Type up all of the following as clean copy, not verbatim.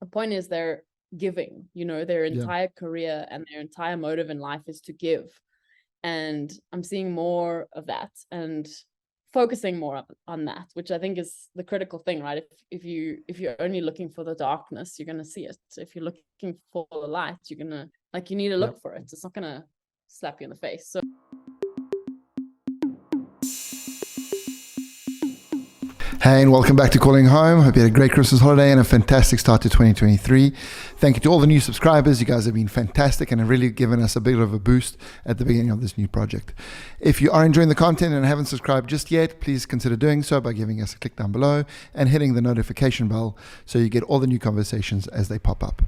The point is they're giving, their entire career and their entire motive in life is to give. And I'm seeing more of that and focusing more on that, which I think is the critical thing, right? If you're only looking for the darkness, you're going to see it. So if you're looking for the light, you're going to, you need to look for it. It's not going to slap you in the face. So Hey, and welcome back to Calling Home. Hope you had a great Christmas holiday and a fantastic start to 2023. Thank you to all the new subscribers. You guys have been fantastic and have really given us a bit of a boost at the beginning of this new project. If you are enjoying the content and haven't subscribed just yet, please consider doing so by giving us a click down below and hitting the notification bell so you get all the new conversations as they pop up.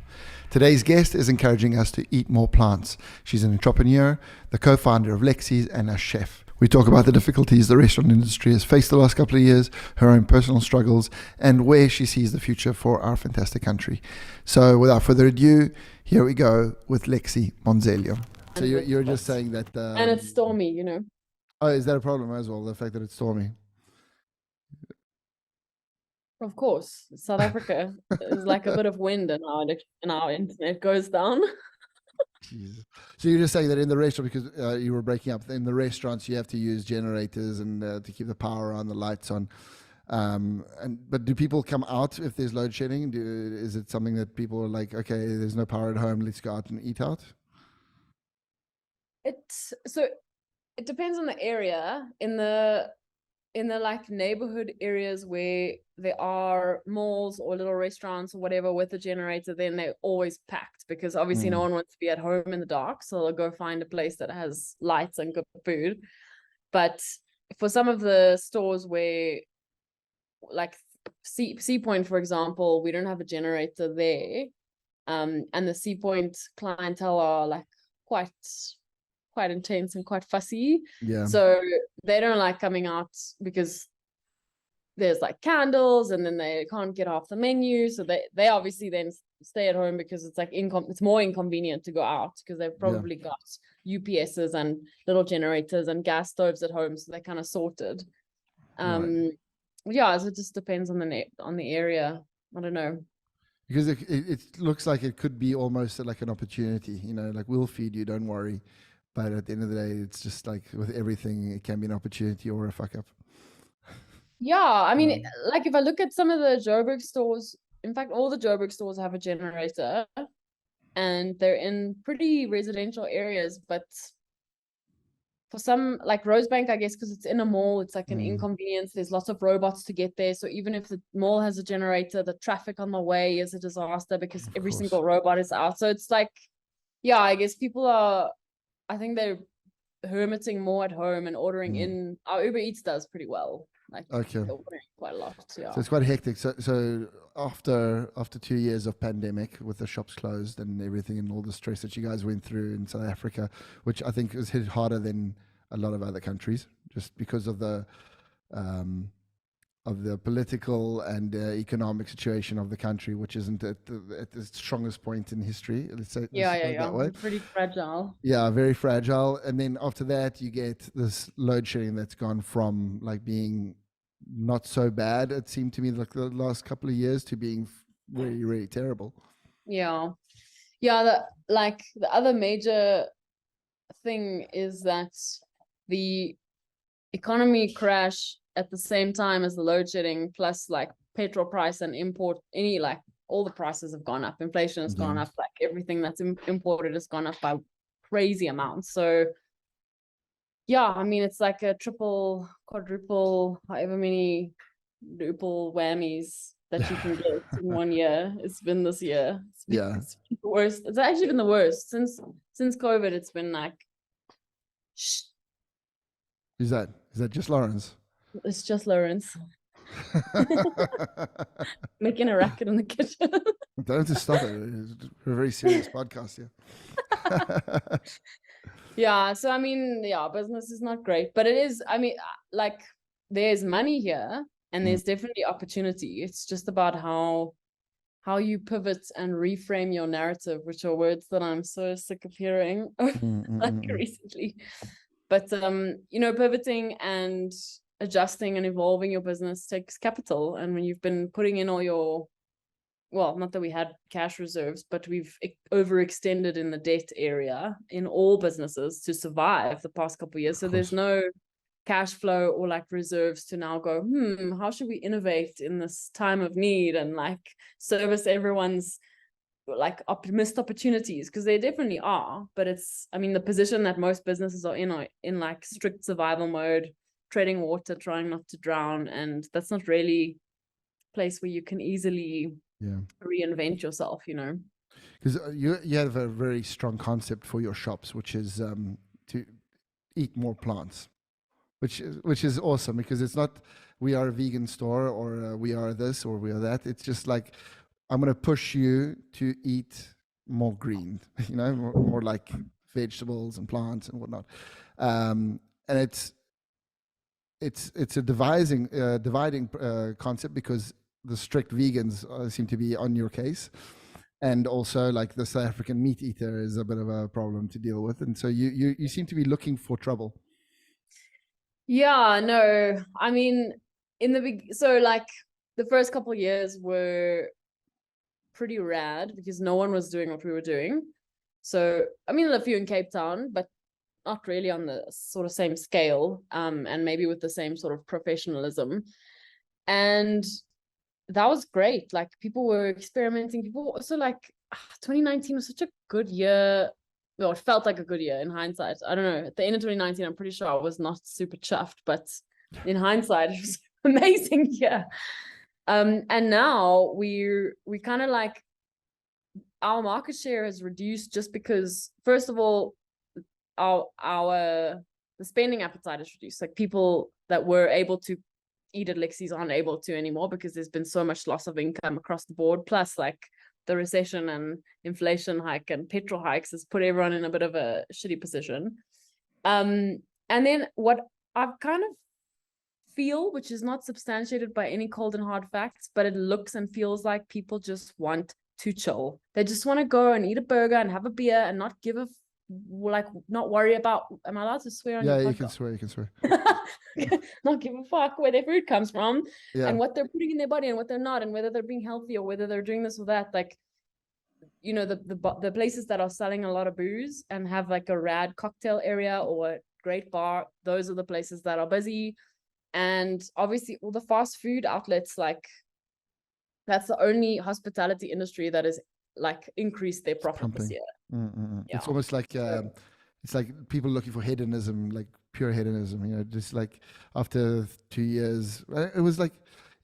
Today's guest is encouraging us to eat more plants. She's an entrepreneur, the co-founder of Lexi, and a chef. We talk about the difficulties the restaurant industry has faced the last couple of years, her own personal struggles, and where she sees the future for our fantastic country. So without further ado, here we go with Lexi Monzelio. So you're just saying that... and it's stormy, Oh, is that a problem as well, the fact that it's stormy? Of course. South Africa is like a bit of wind and our internet goes down. Jesus. So you're just saying that in the restaurant, because you were breaking up, in the restaurants you have to use generators and to keep the power on, the lights on. But do people come out if there's load shedding? Is it something that people are like, okay, there's no power at home, let's go out and eat out? It depends on the area. In the neighborhood areas where there are malls or little restaurants or whatever with a generator, then they're always packed because obviously no one wants to be at home in the dark, so they'll go find a place that has lights and good food. But for some of the stores where, like Sea Point, for example, we don't have a generator there, and the Sea Point clientele are like quite intense and quite fussy. So they don't like coming out because there's like candles and then they can't get off the menu. So they obviously then stay at home because it's like it's more inconvenient to go out because they've probably got UPSs and little generators and gas stoves at home. So they're kind of sorted. So it just depends on the area. I don't know. Because it looks like it could be almost like an opportunity, like we'll feed you, don't worry. But at the end of the day, it's just like with everything, it can be an opportunity or a fuck up. Yeah, I mean, like if I look at some of the Joburg stores, in fact, all the Joburg stores have a generator and they're in pretty residential areas. But for some, like Rosebank, I guess, because it's in a mall, it's like an inconvenience. There's lots of robots to get there. So even if the mall has a generator, the traffic on the way is a disaster because every single robot is out. So it's like, I guess I think they're hermiting more at home and ordering in. Our Uber Eats does pretty well. Like they're ordering quite a lot. Yeah. So it's quite hectic. So after 2 years of pandemic with the shops closed and everything and all the stress that you guys went through in South Africa, which I think was hit harder than a lot of other countries, just because of the political and economic situation of the country, which isn't at the strongest point in history. Let's say that way. Pretty fragile. Yeah, very fragile. And then after that, you get this load shedding that's gone from like being not so bad, it seemed to me, like the last couple of years, to being really, really terrible. Yeah. The other major thing is that the economy crash at the same time as the load shedding, plus like petrol price and import, all the prices have gone up. Inflation has gone up. Like everything that's imported has gone up by crazy amounts. So I mean, it's like a triple, quadruple, however many duple whammies that you can get in 1 year. It's been this year. It's been the worst. It's actually been the worst since COVID. It's been like. Is that just Lawrence? It's just Lawrence. Making a racket in the kitchen. Don't have to stop it. It's a very serious podcast here. So I mean, business is not great, but it is. I mean, like there's money here and there's definitely opportunity. It's just about how you pivot and reframe your narrative, which are words that I'm so sick of hearing recently. But pivoting and adjusting and evolving your business takes capital, and when you've been putting in all your well, not that we had cash reserves, but we've overextended in the debt area in all businesses to survive the past couple of years. So there's no cash flow or like reserves to now go, how should we innovate in this time of need and like service everyone's like missed opportunities? Because they definitely are, but it's, I mean, the position that most businesses are in like strict survival mode, treading water, trying not to drown, and that's not really a place where you can easily reinvent yourself, you know. Because you have a very strong concept for your shops, which is to eat more plants, which is awesome, because it's not we are a vegan store or we are this or we are that. It's just like, I'm going to push you to eat more green, you know, more like vegetables and plants and whatnot. And it's a dividing concept, because the strict vegans seem to be on your case. And also like the South African meat eater is a bit of a problem to deal with. And so you seem to be looking for trouble. Yeah, no, I mean, so like the first couple of years were pretty rad because no one was doing what we were doing. So, I mean, a few in Cape Town, but not really on the sort of same scale, and maybe with the same sort of professionalism. And that was great. Like, people were experimenting. People also like 2019 was such a good year. Well, it felt like a good year in hindsight. I don't know. At the end of 2019, I'm pretty sure I was not super chuffed, but in hindsight, it was an amazing year. And now we kind of like, our market share has reduced just because, first of all, the spending appetite is reduced. Like, people that were able to eat at Lexi's aren't able to anymore because there's been so much loss of income across the board. Plus, like, the recession and inflation hike and petrol hikes has put everyone in a bit of a shitty position. And then what I've kind of feel, which is not substantiated by any cold and hard facts, but it looks and feels like people just want to chill. They just want to go and eat a burger and have a beer and not give a like, not worry about, am I allowed to swear on your podcast? You can swear. Not give a fuck where their food comes from Yeah. and what they're putting in their body and what they're not, and whether they're being healthy or whether they're doing this or that. Like, you know, the places that are selling a lot of booze and have like a rad cocktail area or a great bar, those are the places that are busy. And obviously all the fast food outlets, like, that's the only hospitality industry that has like increased their profit this year. Yeah. It's almost like it's like people looking for hedonism, like pure hedonism, you know, just like after 2 years, it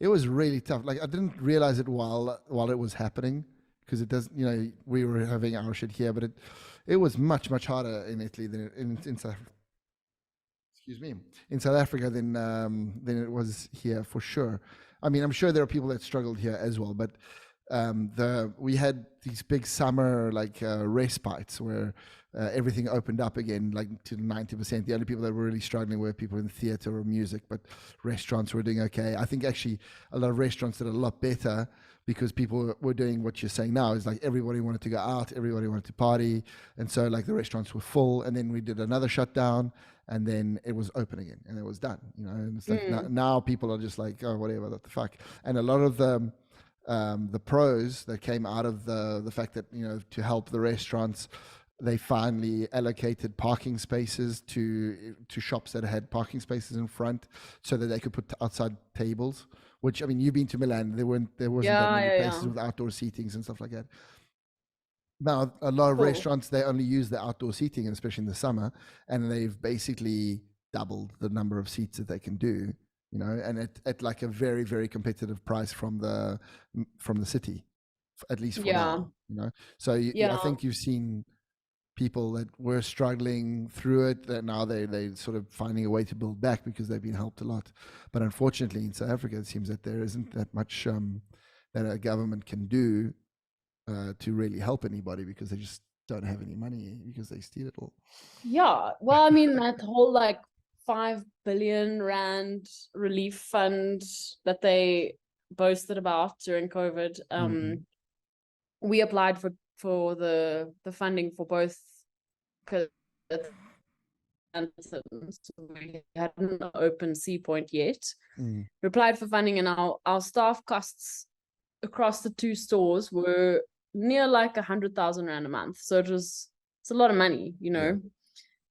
was really tough. Like, I didn't realize it while it was happening, because it doesn't, you know, we were having our shit here, but it was much harder in Italy than in South, in South Africa than it was here, for sure. I mean, I'm sure there are people that struggled here as well, but we had these big summer like respites where everything opened up again, like to 90%. The only people that were really struggling were people in theater or music, but restaurants were doing okay. I think actually a lot of restaurants did a lot better because people were doing what you're saying now, is like everybody wanted to go out, everybody wanted to party, and so like the restaurants were full, and then we did another shutdown, and then it was open again, and it was done, you know. And it's like now people are just like, oh, whatever, what the fuck. And a lot of the pros that came out of the fact that, you know, to help the restaurants, they finally allocated parking spaces to shops that had parking spaces in front so that they could put outside tables. Which, I mean, you've been to Milan, there wasn't that many places with outdoor seatings and stuff like that. Now, a lot of restaurants, they only use the outdoor seating, especially in the summer, and they've basically doubled the number of seats that they can do, you know, and at like a very, very competitive price from the city, at least for now, you know. So I think you've seen people that were struggling through it, that now they sort of finding a way to build back because they've been helped a lot. But unfortunately in South Africa, it seems that there isn't that much that a government can do to really help anybody, because they just don't have any money because they steal it all. Yeah, well, I mean, that whole like 5 billion rand relief fund that they boasted about during COVID, we applied for the funding for both, because we hadn't opened C Point yet. We applied for funding, and our staff costs across the two stores were near like 100,000 rand a month. So it's a lot of money, you know. Yeah.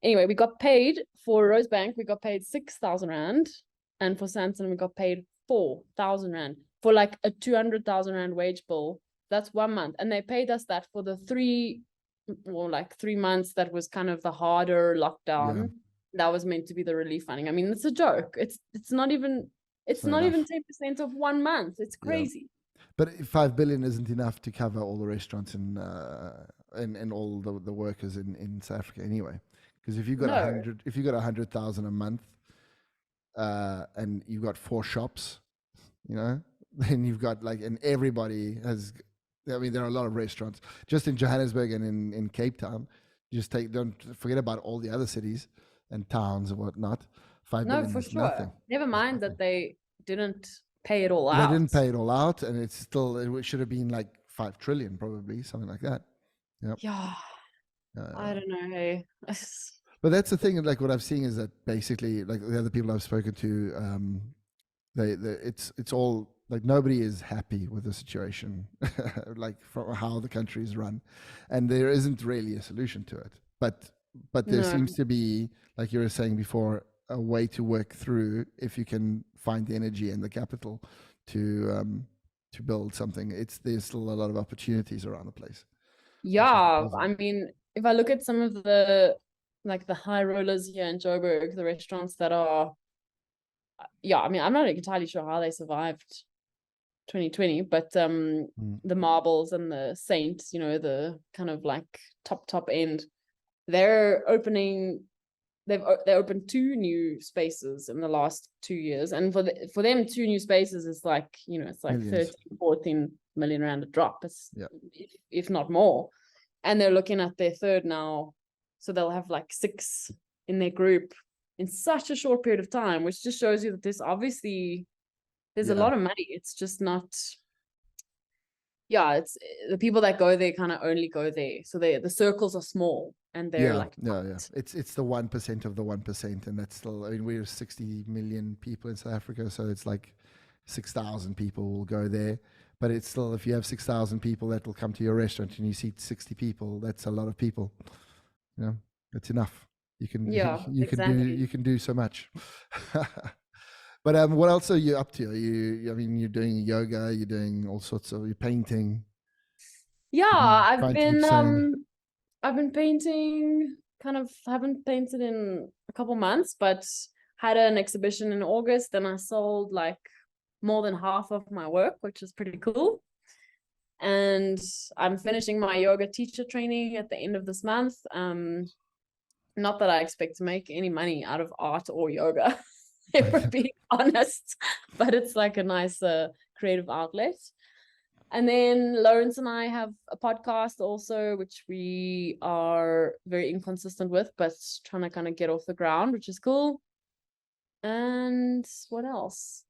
Anyway, we got paid for Rosebank, we got paid 6,000 rand, and for Santon we got paid 4,000 rand for like a 200,000 rand wage bill. That's 1 month, and they paid us that for the 3 months that was kind of the harder lockdown. Yeah. That was meant to be the relief funding. I mean, it's a joke. It's not even 10% of 1 month. It's crazy. But 5 billion isn't enough to cover all the restaurants and all the workers in South Africa anyway. Because if you got 100,000 a month, and you've got 4 shops, you know, then you've got like, and everybody has. I mean, there are a lot of restaurants just in Johannesburg and in Cape Town. Don't forget about all the other cities and towns and whatnot. 5 billion for is sure. nothing. Never mind that they didn't pay it all out. They didn't pay it all out, and it should have been like 5 trillion, probably something like that. Yep. Yeah. I don't know. Hey. But that's the thing. Like what I've seen is that basically, like the other people I've spoken to, it's all like nobody is happy with the situation, like from how the country is run, and there isn't really a solution to it. But there seems to be, like you were saying before, a way to work through if you can find the energy and the capital to build something. There's still a lot of opportunities around the place. Yeah, I mean, if I look at some of the high rollers here in Joburg, the restaurants that are, I mean, I'm not entirely sure how they survived 2020, but the Marbles and the Saints, you know, the kind of like top end, they're opening. They opened 2 new spaces in the last 2 years, and for them 2 new spaces is like, you know, it's like millions. 13-14 million rand a drop. It's if not more, and they're looking at their 3rd now, so they'll have like 6 in their group in such a short period of time, which just shows you that there's a lot of money. It's just not. It's the people that go there kind of only go there, so the circles are small. And they're it's the 1% of the 1%, and that's still. I mean, we're 60 million people in South Africa, so it's like 6,000 people will go there. But it's still, if you have 6,000 people that will come to your restaurant and you seat 60 people, that's a lot of people. You know, that's enough. You can you can do so much. But what else are you up to? I mean, you're doing yoga, you're doing all sorts of, you're painting. Yeah, I've been painting, kind of haven't painted in a couple months, but had an exhibition in August, and I sold like more than half of my work, which is pretty cool. And I'm finishing my yoga teacher training at the end of this month. Not that I expect to make any money out of art or yoga, if we're being honest, but it's like a nice creative outlet. And then Lawrence and I have a podcast also, which we are very inconsistent with, but trying to kind of get off the ground, which is cool. And what else?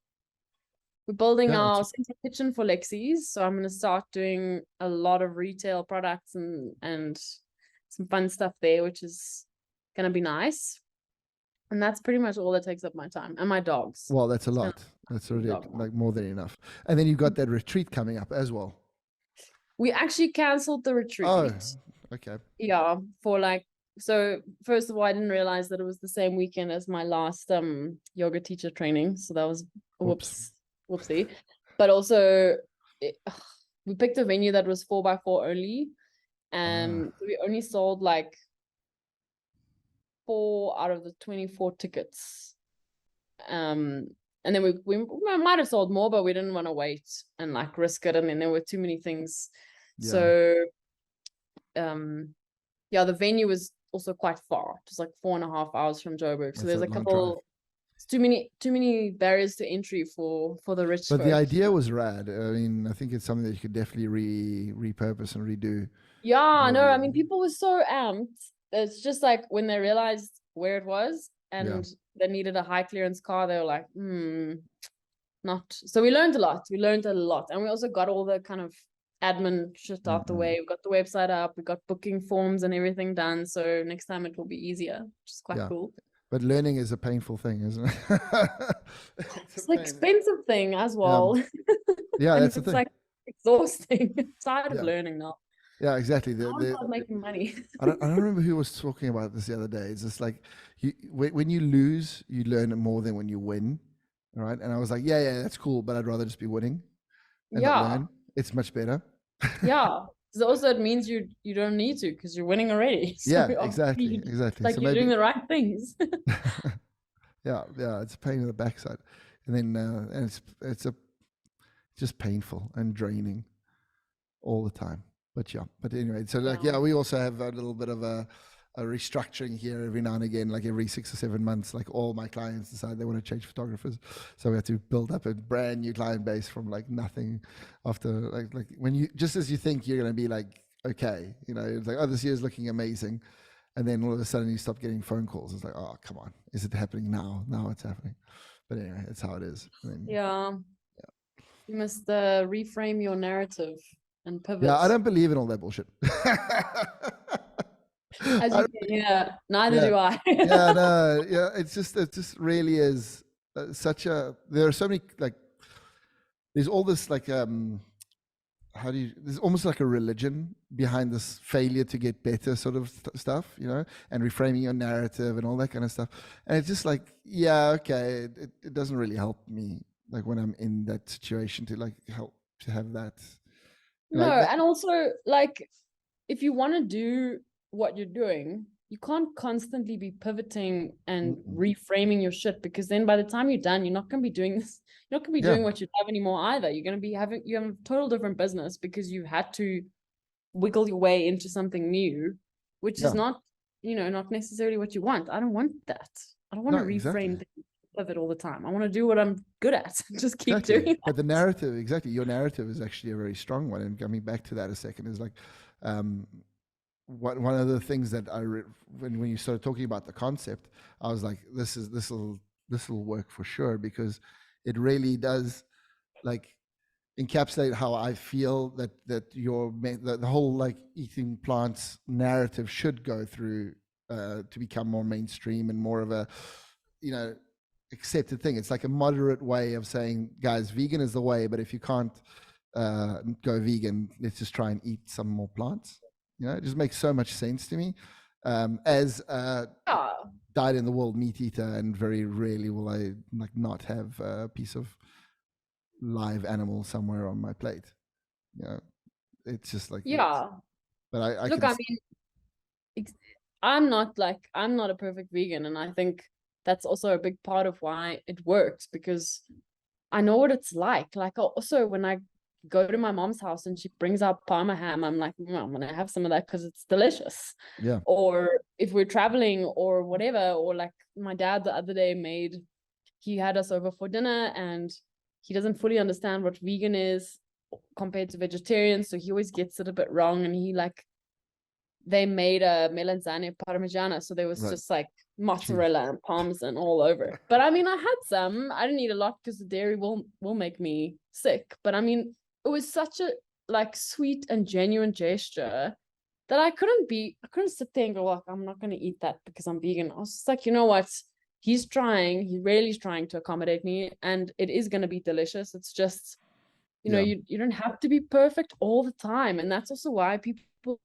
We're building our central kitchen for Lexi's. So I'm going to start doing a lot of retail products and some fun stuff there, which is going to be nice. And that's pretty much all that takes up my time, and my dogs. Well, that's a lot. That's already like more than enough. And then you've got that retreat coming up as well. We actually canceled the retreat. Oh, okay. Yeah, so first of all, I didn't realize that it was the same weekend as my last yoga teacher training. So that was whoopsie. But also, we picked a venue that was 4x4 only, and we only sold like 4 out of the 24 tickets. And then we might have sold more, but we didn't want to wait and like risk it. And then there were too many things. Yeah. So, the venue was also quite far, just like 4.5 hours from Joburg. So there's a couple. It's too many barriers to entry for the rich. But the idea was rad. I mean, I think it's something that you could definitely repurpose and redo. Yeah, no, I mean, people were so amped. It's just like when they realized where it was and they needed a high clearance car, they were like, not. So we learned a lot. And we also got all the kind of admin shit out the way. We got the website up, we got booking forms and everything done. So next time it will be easier, which is quite cool. But learning is a painful thing, isn't it? It's an expensive thing as well. Yeah, that's the thing. Like exhausting. Tired of Yeah. learning now. Yeah, exactly. I want to start making money. I don't remember who was talking about this the other day. It's just like when you lose, you learn more than when you win. All right. And I was like, yeah, that's cool, but I'd rather just be winning and not Yeah. learn. It's much better. Yeah. Because also it means you don't need to because you're winning already. So Yeah, exactly. Exactly. like So you're doing maybe, the right things. yeah, it's a pain in the backside. And then, and it's just painful and draining all the time. But yeah, but anyway, so like, Yeah. yeah, we also have a little bit of a restructuring here every now and again, like every 6 or 7 months, like all my clients decide they want to change photographers. So we have to build up a brand new client base from like nothing after like when you, just as you think you're going to be like, okay, you know, it's like, oh, this year's looking amazing. And then all of a sudden you stop getting phone calls. It's like, oh, come on. Is it happening now? Now it's happening. But anyway, it's how it is. I mean, Yeah. You must reframe your narrative and yeah, pivot. I don't believe in all that bullshit. As I you can hear, neither Yeah, do I. yeah, no, yeah. It just really is such a. There are so many like. There's all this like how do you? There's almost like a religion behind this failure to get better sort of stuff, you know, and reframing your narrative and all that kind of stuff. And it's just like, yeah, okay, it doesn't really help me like when I'm in that situation to like help to have that. No, Like that, and also like if you want to do what you're doing, you can't constantly be pivoting and mm-mm. reframing your shit because then by the time you're done, you're not going to be doing this. You're not going to be Yeah, doing what you love anymore either. You're going to be having you have a total different business because you had to wiggle your way into something new, which is yeah, not, not necessarily what you want. I don't want that. I don't want no, to reframe exactly. things, pivot all the time. I want to do what I'm good at. Just keep Exactly. doing But the that. narrative, exactly, your narrative is actually a very strong one. And coming back to that a second is like, um, one of the things that when you started talking about the concept, I was like, this will work for sure because it really does like encapsulate how I feel that the whole like eating plants narrative should go through to become more mainstream and more of a, you know, accepted thing. It's like a moderate way of saying, guys, vegan is the way, but if you can't go vegan, let's just try and eat some more plants. You know, it just makes so much sense to me. As Yeah. dyed in the wool meat eater, and very rarely will I like not have a piece of live animal somewhere on my plate. You know, it's just like, Yeah. but I Look, can, I mean, I'm not a perfect vegan, and I think that's also a big part of why it works because I know what it's like. Like also when I go to my mom's house and she brings out parma ham, I'm like, I'm gonna have some of that because it's delicious. yeah, Or if we're traveling or whatever, or like my dad the other day he had us over for dinner and he doesn't fully understand what vegan is compared to vegetarian, so he always gets it a bit wrong, and they made a melanzane parmigiana, so there was right. just like Cheese. mozzarella and parmesan all over it. But I mean, I had some. I didn't eat a lot because the dairy will make me sick. But I mean, it was such a like sweet and genuine gesture that I couldn't sit there and go, like, I'm not gonna eat that because I'm vegan. I was just like, you know what? He really is trying to accommodate me, and it is gonna be delicious. It's just, Yeah. you don't have to be perfect all the time. And that's also why people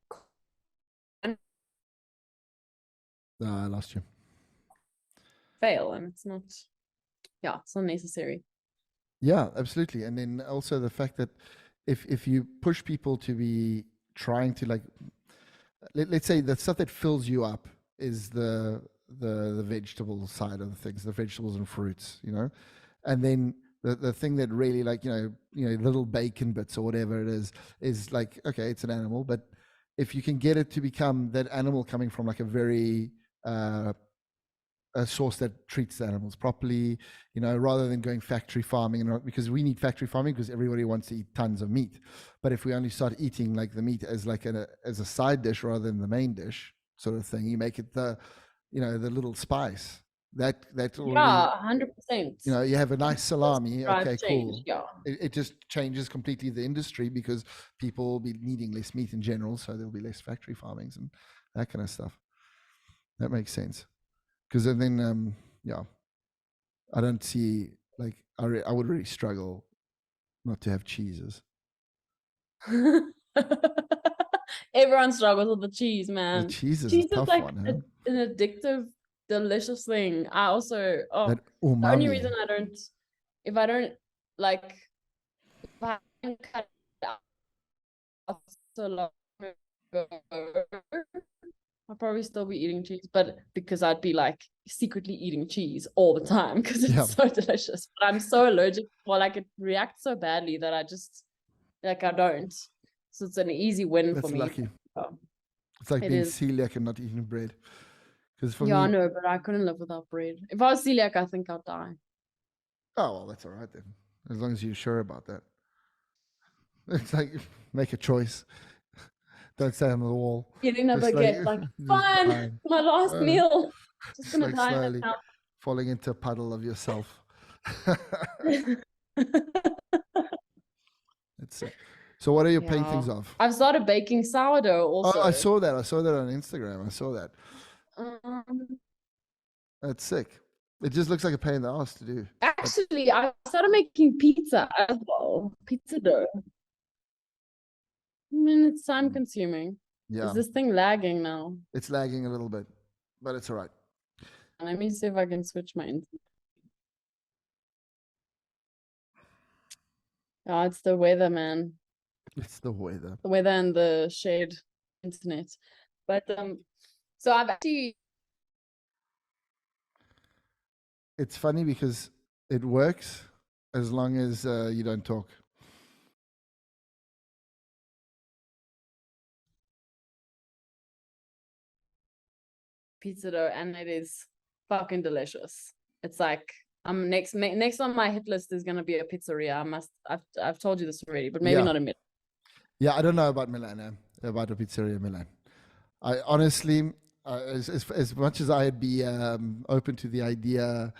I lost you. fail, and it's not necessary. Yeah, absolutely. And then also the fact that if you push people to be trying to like, let's say the stuff that fills you up is the vegetable side of the things, the vegetables and fruits, you know, and then the thing that really like, little bacon bits or whatever it is like, okay, it's an animal, but if you can get it to become that animal coming from like a very a source that treats the animals properly, rather than going factory farming, and because we need factory farming because everybody wants to eat tons of meat. But if we only start eating like the meat as like as a side dish rather than the main dish sort of thing, you make it the little spice that already, Yeah, 100%. you have a nice Does salami. drive Okay, change. cool. Yeah. It just changes completely the industry because people will be needing less meat in general, so there'll be less factory farmings and that kind of stuff. That makes sense. Because then, yeah, I don't see like I would really struggle not to have cheeses. Everyone struggles with the cheese, The man. cheese is a Cheese is tough like one, huh? an addictive, delicious thing. I also, That the only umami. reason if I don't like, if I haven't cut it out so long ago, I'll probably still be eating cheese, but because I'd be like secretly eating cheese all the time because it's Yeah. so delicious. But I'm so allergic, or like it reacts so badly that I just like I don't. So it's an easy win That's for me. lucky. Oh, It's like it being is. celiac and not eating bread. Because for Yeah, I me, know, but I couldn't live without bread. If I was celiac, I think I'd die. oh, well, that's all right then. As long as you're sure about that. It's like, make a choice. Don't stay on the wall. Eating a Just like, baguette, like just fine, dying. my last Uh, meal. Just just gonna like die slowly now. falling into a puddle of yourself. That's sick. So what are your Yeah. paintings of? I've started baking sourdough Oh, I also. saw that. I saw that on Instagram. I saw that. Um, That's sick. It just looks like a pain in the ass to do. actually, I started making pizza as well. Pizza dough. I mean, it's time consuming. Yeah, Is this thing lagging now? it's lagging a little bit, but it's all right. Let me see if I can switch my internet. Oh, it's the weather, man. It's the weather. The weather and the shared internet. But so I've actually It's funny because it works as long as you don't talk. pizza dough and it is fucking delicious. It's like I'm next on my hit list is gonna be a pizzeria. I've told you this already, but maybe Yeah. not in Milan. Yeah, I don't know about Milan, about the pizzeria in Milan. I honestly, as much as I'd be open to the idea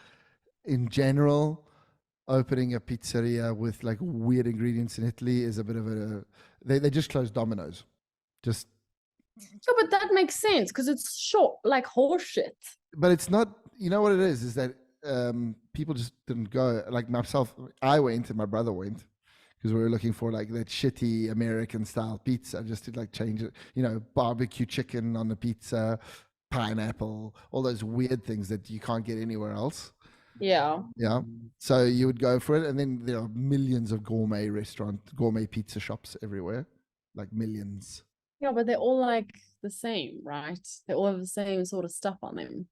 in general, opening a pizzeria with like weird ingredients in Italy is a bit of a. They just closed Domino's. Just. Yeah, but that makes sense because it's short, like horse shit. But it's not. You know what it is that people just didn't go. Like myself, I went and my brother went because we were looking for like that shitty American style pizza, just to like change it. You know, barbecue chicken on the pizza, pineapple, all those weird things that you can't get anywhere else. Yeah. Yeah. So you would go for it, and then there are millions of gourmet pizza shops everywhere, like millions. Yeah, but they're all like the same, right? They all have the same sort of stuff on them.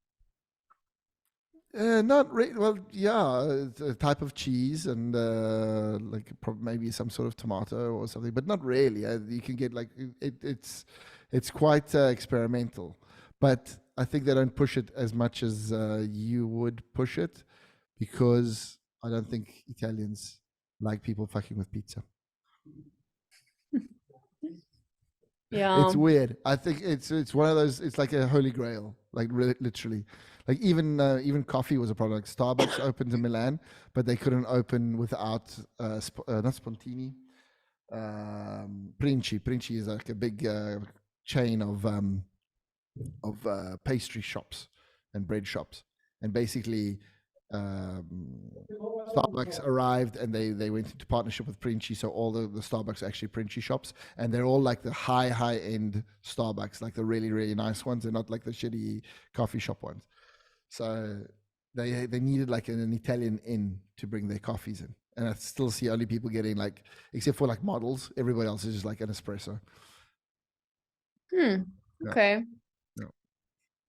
Not really. Well, yeah, it's a type of cheese and like maybe some sort of tomato or something, but not really. You can get like it's quite experimental, but I think they don't push it as much as you would push it because I don't think Italians like people fucking with pizza. Yeah. It's weird. I think it's one of those. It's like a holy grail, like literally. Like even coffee was a problem. Like Starbucks opened in Milan, but they couldn't open without not Spontini, Princi. Princi is like a big chain of pastry shops and bread shops, and basically Starbucks arrived and they went into partnership with Princi, so all the Starbucks are actually Princi shops, and they're all like the high end Starbucks, like the really nice ones. They're not like the shitty coffee shop ones. So they needed like an Italian inn to bring their coffees in, and I still see only people getting like, except for like models, everybody else is just like an espresso. Okay. No,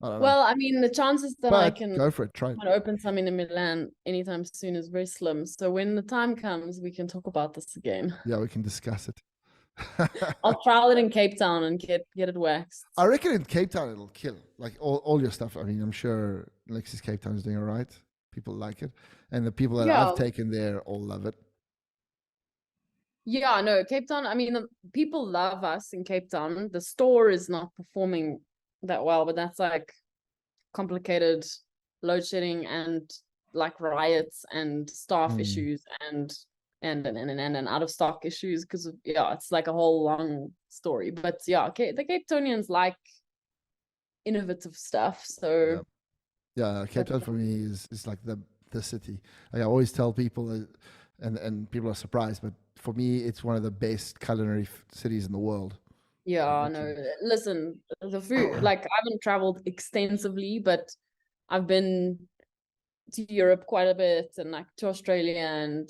I don't know. Well, I mean, the chances that I But can go for it. Try it. open something in Milan anytime soon is very slim. So when the time comes, we can talk about this again. Yeah, we can discuss it. I'll trial it in Cape Town and get it waxed. I reckon in Cape Town it'll kill. Like all your stuff. I mean, I'm sure Lexi's Cape Town is doing all right. People like it. And the people that I've taken there all love it. Yeah, no, Cape Town, I mean, the people love us in Cape Town. The store is not performing that well, but that's like complicated load shedding and like riots and staff issues and out of stock issues because of, yeah, it's like a whole long story. But yeah, the Cape Townians like innovative stuff. So yeah, Cape Town for me is like the city. Like I always tell people, and people are surprised, but for me, it's one of the best culinary cities in the world. Yeah, no, listen, the food, like I haven't traveled extensively, but I've been to Europe quite a bit and like to Australia and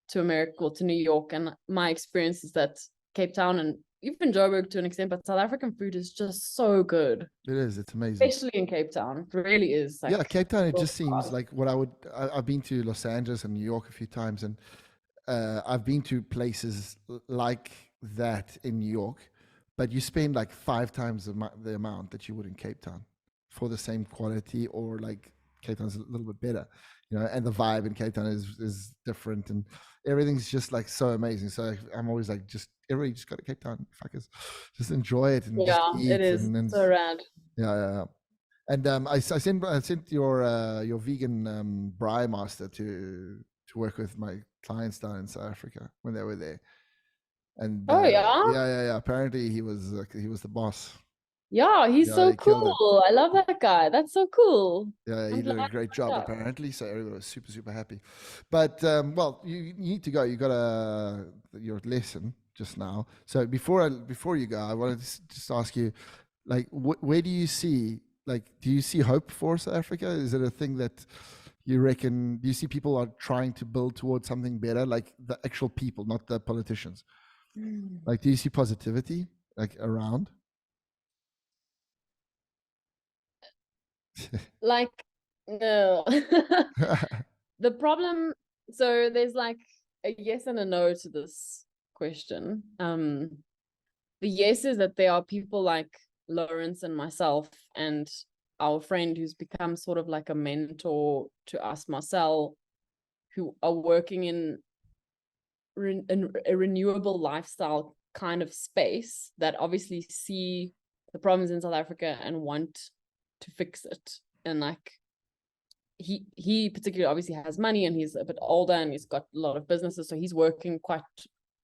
to America or to New York. And my experience is that Cape Town and even Joburg to an extent, but South African food is just so good. It is. It's amazing. Especially in Cape Town. It really is. Like, yeah, Cape Town, it just seems like what I've been to Los Angeles and New York a few times, and I've been to places like that in New York, but you spend like 5 times the amount that you would in Cape Town for the same quality, or like Cape Town's a little bit better, and the vibe in Cape Town is different, and everything's just like so amazing. So I'm always like, everybody just go to Cape Town, fuckers, just enjoy it and just eat. It is and so rad. Yeah. And I sent your vegan braai master to work with my clients down in South Africa when they were there. And yeah. Apparently he was the boss. Yeah, he's so cool. I love that guy. That's so cool. Yeah, he did a great job apparently. So everybody was super, super happy. But well, you need to go. You got your lesson just now. So before you go, I wanted to just ask you, like, where do you see? Like, do you see hope for South Africa? Is it a thing that you reckon? Do you see people are trying to build towards something better, like the actual people, not the politicians? Like, do you see positivity like around? Like, no. The problem, so there's like a yes and a no to this question. The yes is that there are people like Lawrence and myself and our friend who's become sort of like a mentor to us, Marcel, who are working in a renewable lifestyle kind of space that obviously see the problems in South Africa and want to fix it. And like he particularly obviously has money and he's a bit older and he's got a lot of businesses, so he's working quite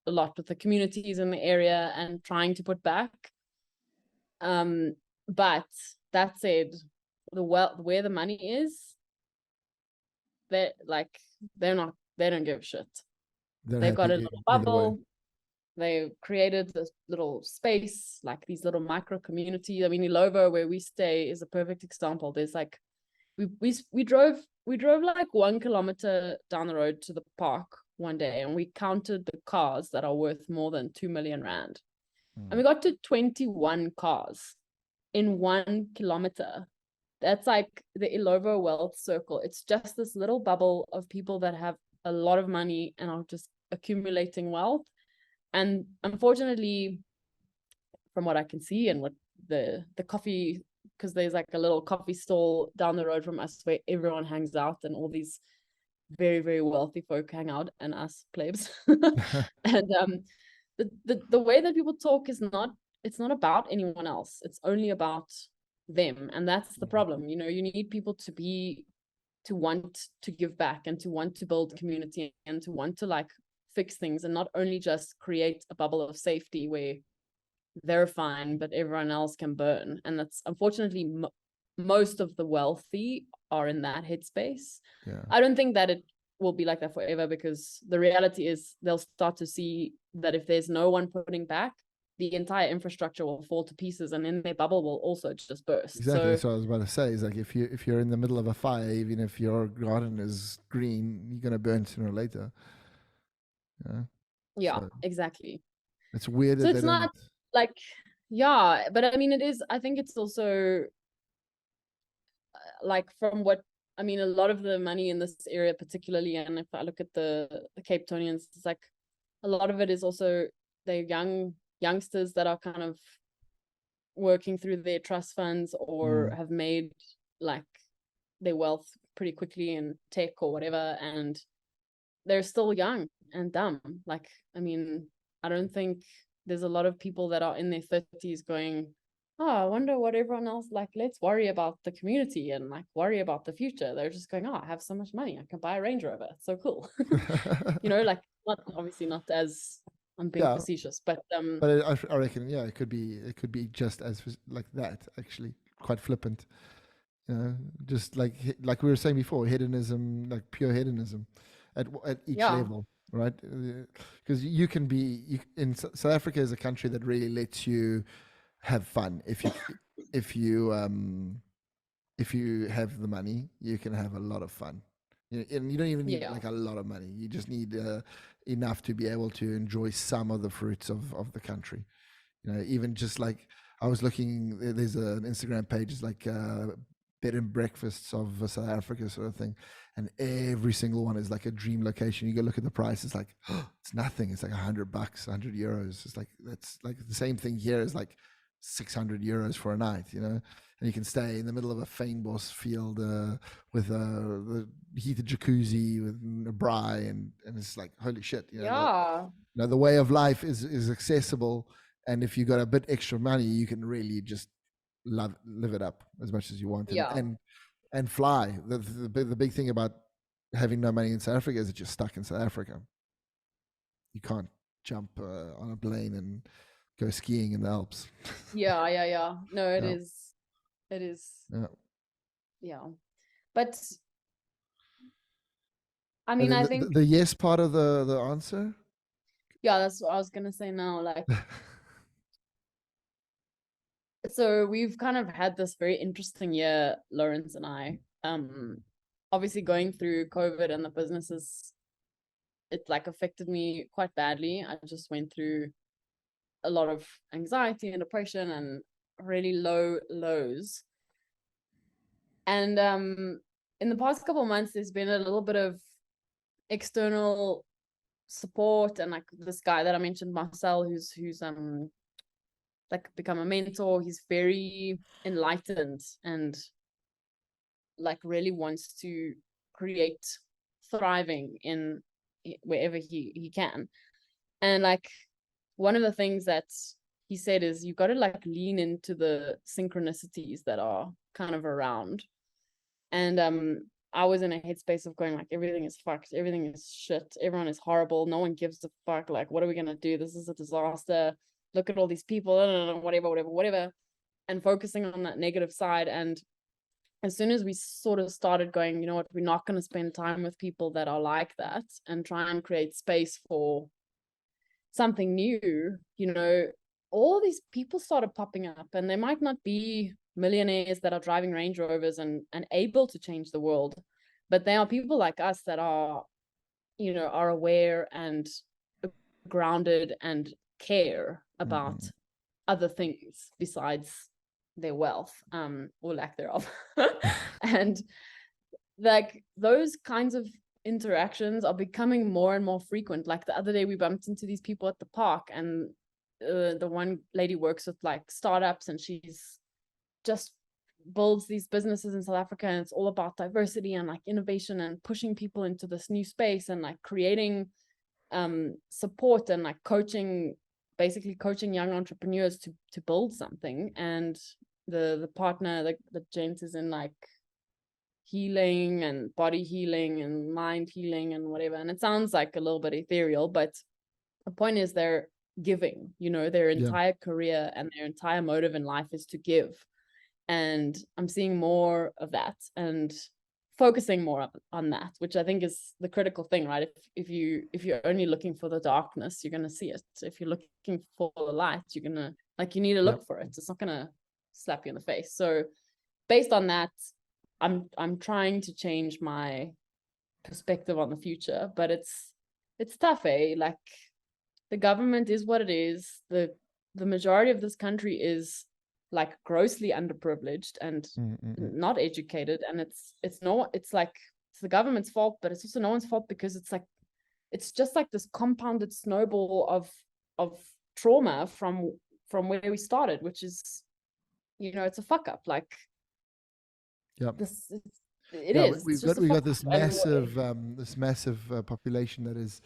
a lot with the communities in the area and trying to put back. But that said, where the money is, they don't give a shit. They've got a little bubble. They created this little space, like these little micro communities. I mean, Ilovo, where we stay, is a perfect example. There's like we drove like 1 kilometer down the road to the park one day, and we counted the cars that are worth more than 2 million rand. And we got to 21 cars in 1 kilometer. That's like the Ilovo wealth circle. It's just this little bubble of people that have a lot of money and are just accumulating wealth. And unfortunately, from what I can see and what the coffee, because there's like a little coffee stall down the road from us where everyone hangs out and all these very, very wealthy folk hang out and us plebs. And the way that people talk is it's not about anyone else. It's only about them. And that's the problem. You need people to want to give back and to want to build community and to want to like fix things, and not only just create a bubble of safety where they're fine but everyone else can burn. And that's unfortunately most of the wealthy are in that headspace. I don't think that it will be like that forever, because the reality is they'll start to see that if there's no one putting back, the entire infrastructure will fall to pieces, and then their bubble will also just burst. Exactly. That's what I was about to say. Is like, if you're in the middle of a fire, even if your garden is green, you're gonna burn sooner or later. Yeah, so exactly. It's weird. So it's not like, yeah, but I mean, it is. I think it's also like, from what I mean, a lot of the money in this area, particularly, and if I look at the Cape Townians, it's like a lot of it is also they're youngsters that are kind of working through their trust funds or have made like their wealth pretty quickly in tech or whatever, and they're still young and dumb. Like, I mean, I don't think there's a lot of people that are in their 30s going, oh, I wonder what everyone else, like, let's worry about the community and like worry about the future. They're just going, oh, I have so much money, I can buy a Range Rover, it's so cool. Like, not obviously not as, I'm being facetious, but I reckon, it could be just as like that, actually, quite flippant. Just like we were saying before, hedonism, like pure hedonism at each level. right? Because you can be South Africa is a country that really lets you have fun. If you if you have the money, you can have a lot of fun. And you don't even need Yeah. like a lot of money. You just need enough to be able to enjoy some of the fruits of the country. Even just like I was looking, there's an Instagram page, it's like bed and breakfasts of South Africa sort of thing, and every single one is like a dream location. You go look at the price, it's like it's nothing. It's like $100, €100. It's like that's like the same thing here is like €600 for a night, and you can stay in the middle of a fynbos field with the heated jacuzzi with a braai, and it's like holy shit, Yeah. the way of life is accessible, and if you got a bit extra money, you can really just live it up as much as you want, Yeah. and fly. The big thing about having no money in South Africa is that you're stuck in South Africa. You can't jump on a plane and go skiing in the Alps. Yeah. No, it Yeah. is. It is. Yeah. Yeah. But I mean, I think, the yes part of the answer. yeah, that's what I was gonna say now. Like, so we've kind of had this very interesting year, Lawrence and I. Obviously going through COVID and the businesses, it like affected me quite badly. I just went through a lot of anxiety and depression and really low lows. And in the past couple of months, there's been a little bit of external support, and like this guy that I mentioned, Marcel, who's like become a mentor. He's very enlightened and like really wants to create thriving in wherever he can. And like one of the things that he said is you got to like lean into the synchronicities that are kind of around. And I was in a headspace of going like everything is fucked, everything is shit, everyone is horrible, no one gives a fuck, like what are we gonna do, this is a disaster, look at all these people, whatever, and focusing on that negative side. And as soon as we sort of started going, you know what, we're not going to spend time with people that are like that and try and create space for something new, all these people started popping up, and they might not be millionaires that are driving Range Rovers and able to change the world, but they are people like us that are aware and grounded and care about other things besides their wealth, or lack thereof. And like those kinds of interactions are becoming more and more frequent. Like the other day we bumped into these people at the park, and the one lady works with like startups, and she's just builds these businesses in South Africa, and it's all about diversity and like innovation and pushing people into this new space and like creating support and like basically coaching young entrepreneurs to build something. And the partner, the gent, is in like healing and body healing and mind healing and whatever, and it sounds like a little bit ethereal, but the point is they're giving, their entire career and their entire motive in life is to give. And I'm seeing more of that and focusing more on that, which I think is the critical thing, right? If you're only looking for the darkness, you're going to see it. If you're looking for the light, you're going to you need to look for it. It's not going to slap you in the face. So based on that, I'm trying to change my perspective on the future, but it's tough, eh? Like the government is what it is. The majority of this country is like grossly underprivileged and not educated, and it's the government's fault, but it's also no one's fault, because it's just like this compounded snowball of trauma from where we started, which is it's a fuck up. Like we've got this massive population that is,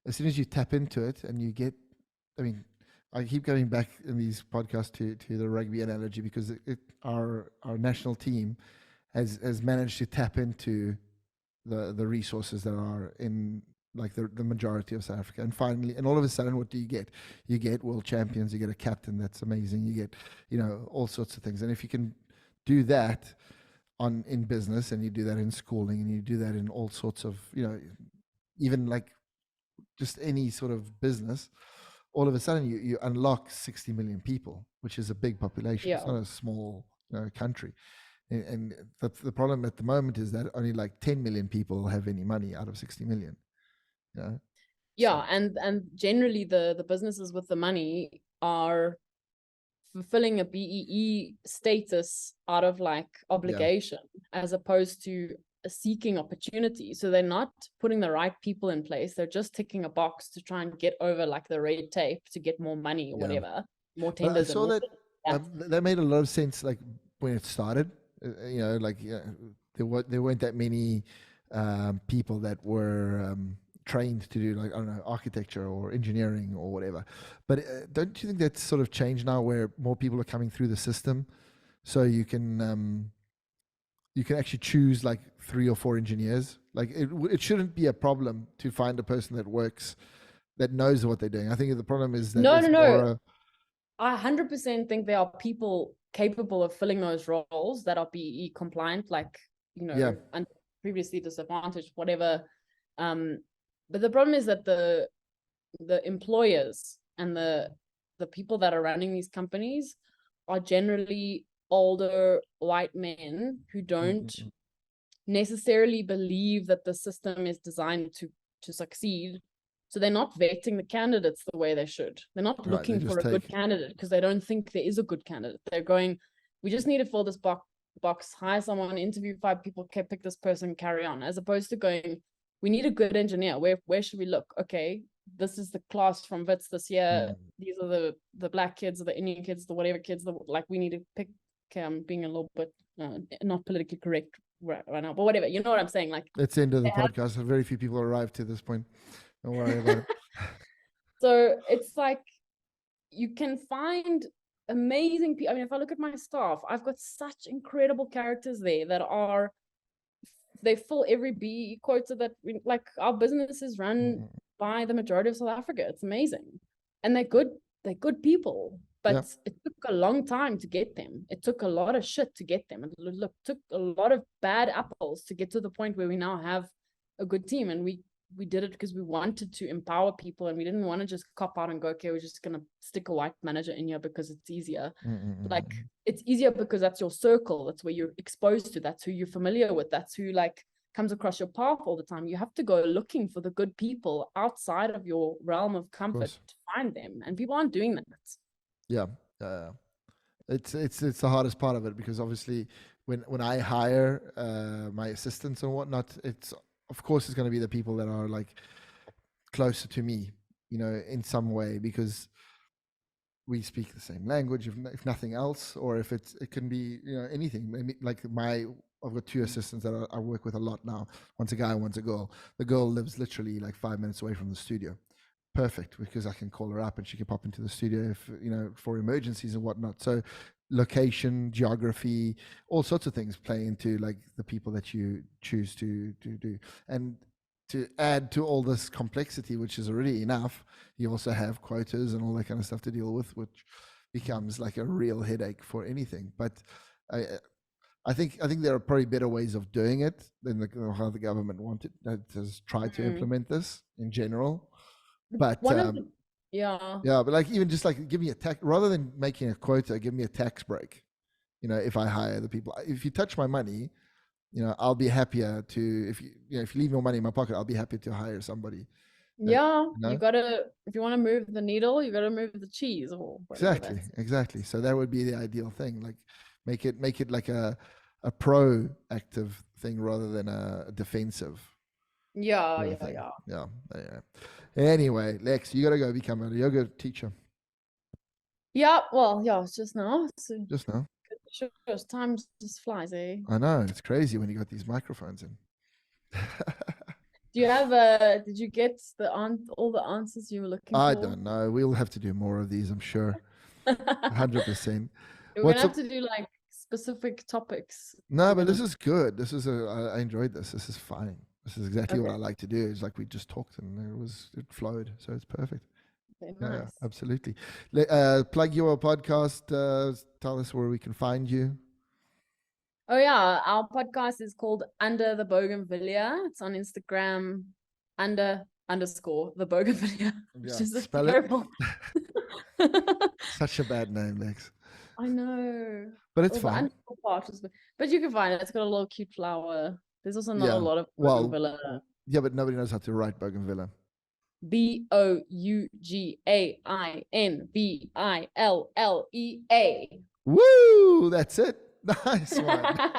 as soon as you tap into it and you get, I mean, I keep going back in these podcasts to the rugby analogy, because our national team has managed to tap into the resources that are in like the majority of South Africa, and finally, and all of a sudden, what do you get? You get world champions, you get a captain that's amazing, you get all sorts of things. And if you can do that in business, and you do that in schooling, and you do that in all sorts of even like just any sort of business, all of a sudden you unlock 60 million people, which is a big population. Yeah. It's not a small country. And the problem at the moment is that only like 10 million people have any money out of 60 million. Yeah. Yeah, and generally the businesses with the money are fulfilling a BEE status out of like obligation, as opposed to seeking opportunity. So they're not putting the right people in place. They're just ticking a box to try and get over like the red tape to get more money or whatever, more But I tenders. saw that Yeah. that made a lot of sense. Like when it started, there weren't that many people that were trained to do, like, I don't know, architecture or engineering or whatever. But don't you think that's sort of changed now, where more people are coming through the system, so you can actually choose like 3 or 4 engineers. Like it shouldn't be a problem to find a person that knows what they're doing. I think the problem is that No. I 100% think there are people capable of filling those roles that are BE compliant, like, and previously disadvantaged, whatever. But the problem is that the employers and the people that are running these companies are generally older white men who don't necessarily believe that the system is designed to succeed. So they're not vetting the candidates the way they should. They're not looking for a good candidate because they don't think there is a good candidate. They're going, we just need to fill this box, hire someone, interview 5 people, pick this person, carry on, as opposed to going, we need a good engineer. Where should we look? Okay, this is the class from Wits this year. These are the black kids, or the Indian kids, the whatever kids. Like, we need to pick. Being a little bit not politically correct right now, but whatever. You know what I'm saying? Like, it's the end of the podcast. Very few people arrived to this point. Don't worry about it. So it's like you can find amazing people. I mean, if I look at my staff, I've got such incredible characters there that they fill every BE quota that like our business is run by the majority of South Africa. It's amazing. And they're good people, but it took a long time to get them. It took a lot of shit to get them. It took a lot of bad apples to get to the point where we now have a good team. And we did it because we wanted to empower people, and we didn't want to just cop out and go, okay, we're just going to stick a white manager in here because it's easier. Like, it's easier because that's your circle. That's where you're exposed to. That's who you're familiar with. That's who like comes across your path all the time. You have to go looking for the good people outside of your realm of comfort to find them, and people aren't doing that. It's the hardest part of it, because obviously when I hire my assistants and whatnot, it's of course it's going to be the people that are like closer to me, in some way, because we speak the same language, if nothing else, or if it can be anything. Maybe like I've got 2 assistants that I work with a lot now. One's a guy, one's a girl. The girl lives literally like 5 minutes away from the studio. Perfect, because I can call her up and she can pop into the studio if for emergencies and whatnot. So location, geography, all sorts of things play into like the people that you choose to do. And to add to all this complexity, which is already enough, you also have quotas and all that kind of stuff to deal with, which becomes like a real headache for anything. But I think there are probably better ways of doing it than how the government has tried to implement this in general. But but like, even just like, give me a tax, rather than making a quota, give me a tax break. If I hire the people, if you touch my money, I'll be happier to, if you leave more money in my pocket, I'll be happy to hire somebody. You gotta, if you want to move the needle, you gotta move the cheese, or exactly. So that would be the ideal thing. Like, make it like a proactive thing rather than a defensive. Yeah. Anyway, Lex, you gotta go become a yoga teacher. It's just now. Just now. Sure, time just flies, eh? I know, it's crazy when you got these microphones in. Do you have did you get all the answers you were looking for? I don't know. We'll have to do more of these, I'm sure. 100%. We're gonna have to do like specific topics. No, but this is good. I enjoyed this. This is fine. This is exactly what I like to do. It's like we just talked and it flowed. So it's perfect. Okay, nice. Yeah, absolutely. Plug your podcast. Tell us where we can find you. Oh yeah, our podcast is called Under the Bougainvillea. It's on Instagram, under underscore the bougainvillea, which Yeah, is a spell it. terrible. Such a bad name, Lex. I know. But it's Oh, the fine. underscore part is, but you can find it. It's got a little cute flower. There's also not a Yeah. lot of Well, bougainvillea. yeah, but nobody knows how to write bougainvillea. Bougainvillea. Woo! That's it. Nice one.